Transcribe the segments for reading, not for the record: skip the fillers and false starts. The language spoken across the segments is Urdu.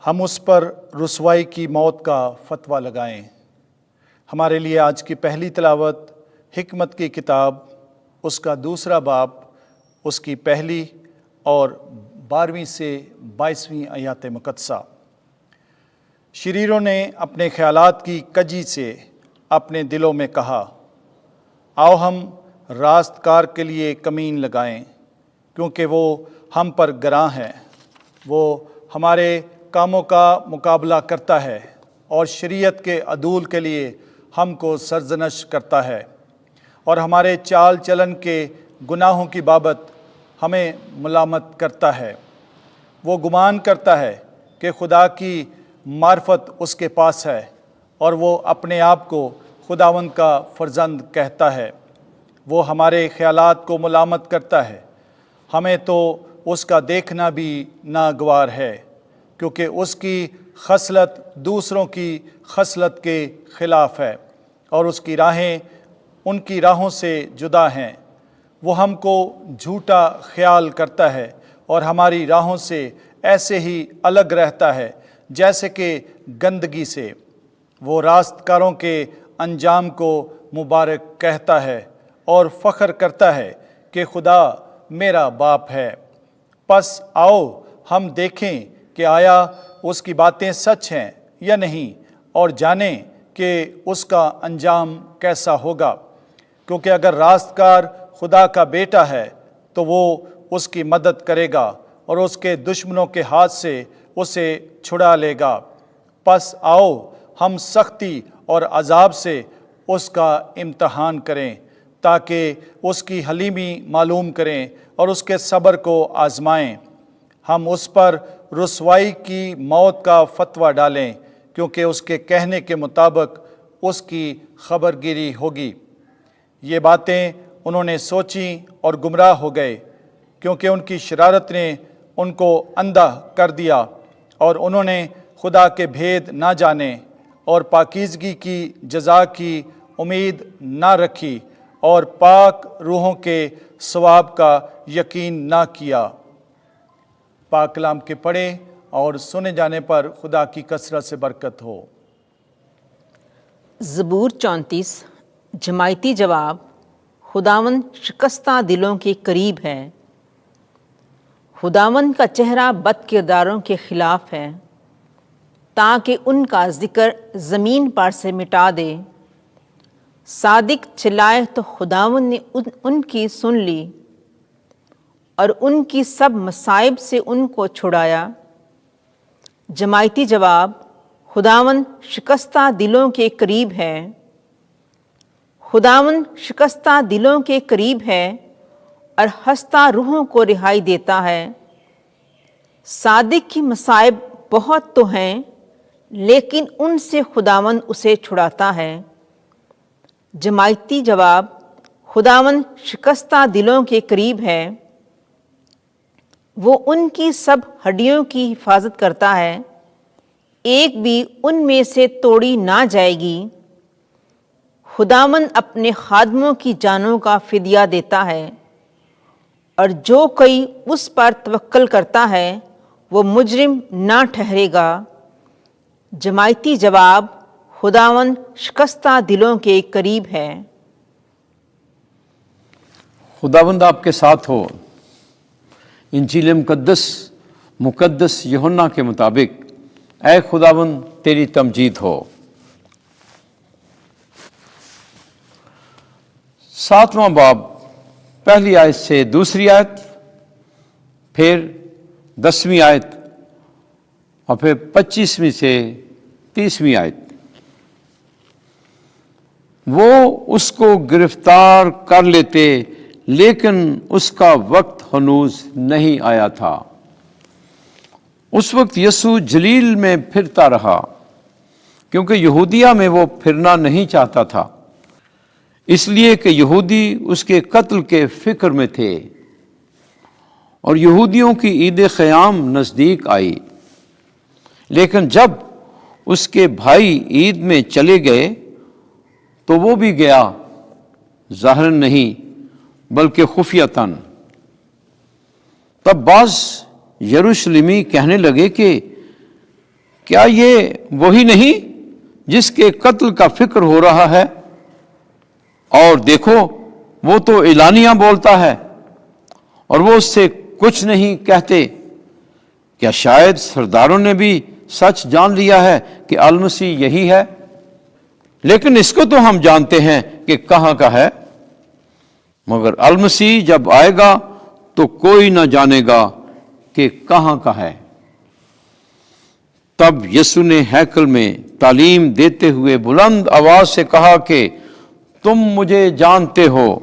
ہم اس پر رسوائی کی موت کا فتویٰ لگائیں۔ ہمارے لیے آج کی پہلی تلاوت حکمت کی کتاب، اس کا دوسرا باب، اس کی پہلی اور 12ویں سے 22ویں آیات مقدسہ۔ شریروں نے اپنے خیالات کی کجی سے اپنے دلوں میں کہا، آؤ ہم راست کار کے لیے کمین لگائیں، کیونکہ وہ ہم پر گراں ہے۔ وہ ہمارے کاموں کا مقابلہ کرتا ہے اور شریعت کے عدول کے لیے ہم کو سرزنش کرتا ہے، اور ہمارے چال چلن کے گناہوں کی بابت ہمیں ملامت کرتا ہے۔ وہ گمان کرتا ہے کہ خدا کی معرفت اس کے پاس ہے، اور وہ اپنے آپ کو خداوند کا فرزند کہتا ہے۔ وہ ہمارے خیالات کو ملامت کرتا ہے، ہمیں تو اس کا دیکھنا بھی ناگوار ہے، کیونکہ اس کی خصلت دوسروں کی خصلت کے خلاف ہے، اور اس کی راہیں ان کی راہوں سے جدا ہیں۔ وہ ہم کو جھوٹا خیال کرتا ہے اور ہماری راہوں سے ایسے ہی الگ رہتا ہے جیسے کہ گندگی سے۔ وہ راست کاروں کے انجام کو مبارک کہتا ہے اور فخر کرتا ہے کہ خدا میرا باپ ہے۔ پس آؤ ہم دیکھیں کہ آیا اس کی باتیں سچ ہیں یا نہیں، اور جانیں کہ اس کا انجام کیسا ہوگا۔ کیونکہ اگر راست کار خدا کا بیٹا ہے تو وہ اس کی مدد کرے گا اور اس کے دشمنوں کے ہاتھ سے اسے چھڑا لے گا۔ پس آؤ ہم سختی اور عذاب سے اس کا امتحان کریں، تاکہ اس کی حلیمی معلوم کریں اور اس کے صبر کو آزمائیں۔ ہم اس پر رسوائی کی موت کا فتویٰ ڈالیں، کیونکہ اس کے کہنے کے مطابق اس کی خبر گیری ہوگی۔ یہ باتیں انہوں نے سوچیں اور گمراہ ہو گئے، کیونکہ ان کی شرارت نے ان کو اندھا کر دیا، اور انہوں نے خدا کے بھید نہ جانے اور پاکیزگی کی جزا کی امید نہ رکھی، اور پاک روحوں کے ثواب کا یقین نہ کیا۔ پاک کلام کے پڑھے اور سنے جانے پر خدا کی کثرت سے برکت ہو۔ زبور 34 جماعتی جواب۔ خداوند شکستہ دلوں کے قریب ہے۔ خداوند کا چہرہ بد کرداروں کے خلاف ہے، تاکہ ان کا ذکر زمین پر سے مٹا دے۔ صادق چلائے تو خداوند نے ان کی سن لی، اور ان کی سب مصائب سے ان کو چھڑایا۔ جماعتی جواب۔ خداوند شکستہ دلوں کے قریب ہے۔ خداوند شکستہ دلوں کے قریب ہے اور خستہ روحوں کو رہائی دیتا ہے۔ صادق کی مصائب بہت تو ہیں، لیکن ان سے خداوند اسے چھڑاتا ہے۔ جماعتی جواب۔ خداوند شکستہ دلوں کے قریب ہے۔ وہ ان کی سب ہڈیوں کی حفاظت کرتا ہے، ایک بھی ان میں سے توڑی نہ جائے گی۔ خداوند اپنے خادموں کی جانوں کا فدیہ دیتا ہے، اور جو کوئی اس پر توکل کرتا ہے وہ مجرم نہ ٹھہرے گا۔ جماعتی جواب۔ خداوند شکستہ دلوں کے قریب ہے۔ خداوند آپ کے ساتھ ہو۔ انجیل مقدس یوحنا کے مطابق اے خداوند تیری تمجید ہو۔ 7واں باب پہلی آیت سے دوسری آیت، پھر 10ویں آیت، اور پھر 25ویں سے 30ویں آیت۔ وہ اس کو گرفتار کر لیتے، لیکن اس کا وقت ہنوز نہیں آیا تھا۔ اس وقت یسوع جلیل میں پھرتا رہا، کیونکہ یہودیہ میں وہ پھرنا نہیں چاہتا تھا، اس لیے کہ یہودی اس کے قتل کے فکر میں تھے، اور یہودیوں کی عید خیام نزدیک آئی۔ لیکن جب اس کے بھائی عید میں چلے گئے تو وہ بھی گیا، ظاہراً نہیں بلکہ خفیتاً۔ تب بعض یروشلمی کہنے لگے کہ کیا یہ وہی نہیں جس کے قتل کا فکر ہو رہا ہے؟ اور دیکھو وہ تو اعلانیہ بولتا ہے اور وہ اس سے کچھ نہیں کہتے۔ کیا شاید سرداروں نے بھی سچ جان لیا ہے کہ المسیح یہی ہے؟ لیکن اس کو تو ہم جانتے ہیں کہ کہاں کا ہے، مگر المسیح جب آئے گا تو کوئی نہ جانے گا کہ کہاں کا ہے۔ تب یسوع نے ہیکل میں تعلیم دیتے ہوئے بلند آواز سے کہا کہ تم مجھے جانتے ہو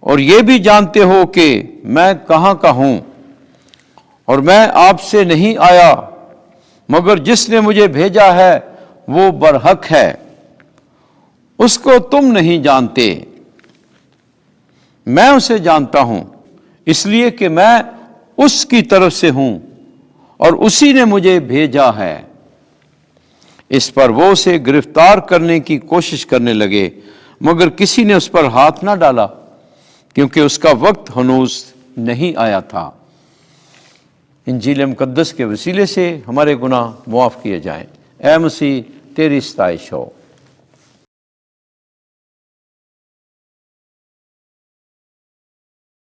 اور یہ بھی جانتے ہو کہ میں کہاں کا ہوں، اور میں آپ سے نہیں آیا مگر جس نے مجھے بھیجا ہے وہ برحق ہے، اس کو تم نہیں جانتے، میں اسے جانتا ہوں، اس لیے کہ میں اس کی طرف سے ہوں اور اسی نے مجھے بھیجا ہے۔ اس پر وہ اسے گرفتار کرنے کی کوشش کرنے لگے، مگر کسی نے اس پر ہاتھ نہ ڈالا کیونکہ اس کا وقت ہنوز نہیں آیا تھا۔ انجیل مقدس کے وسیلے سے ہمارے گناہ معاف کیے جائیں۔ اے مسیح تیری ستائش ہو۔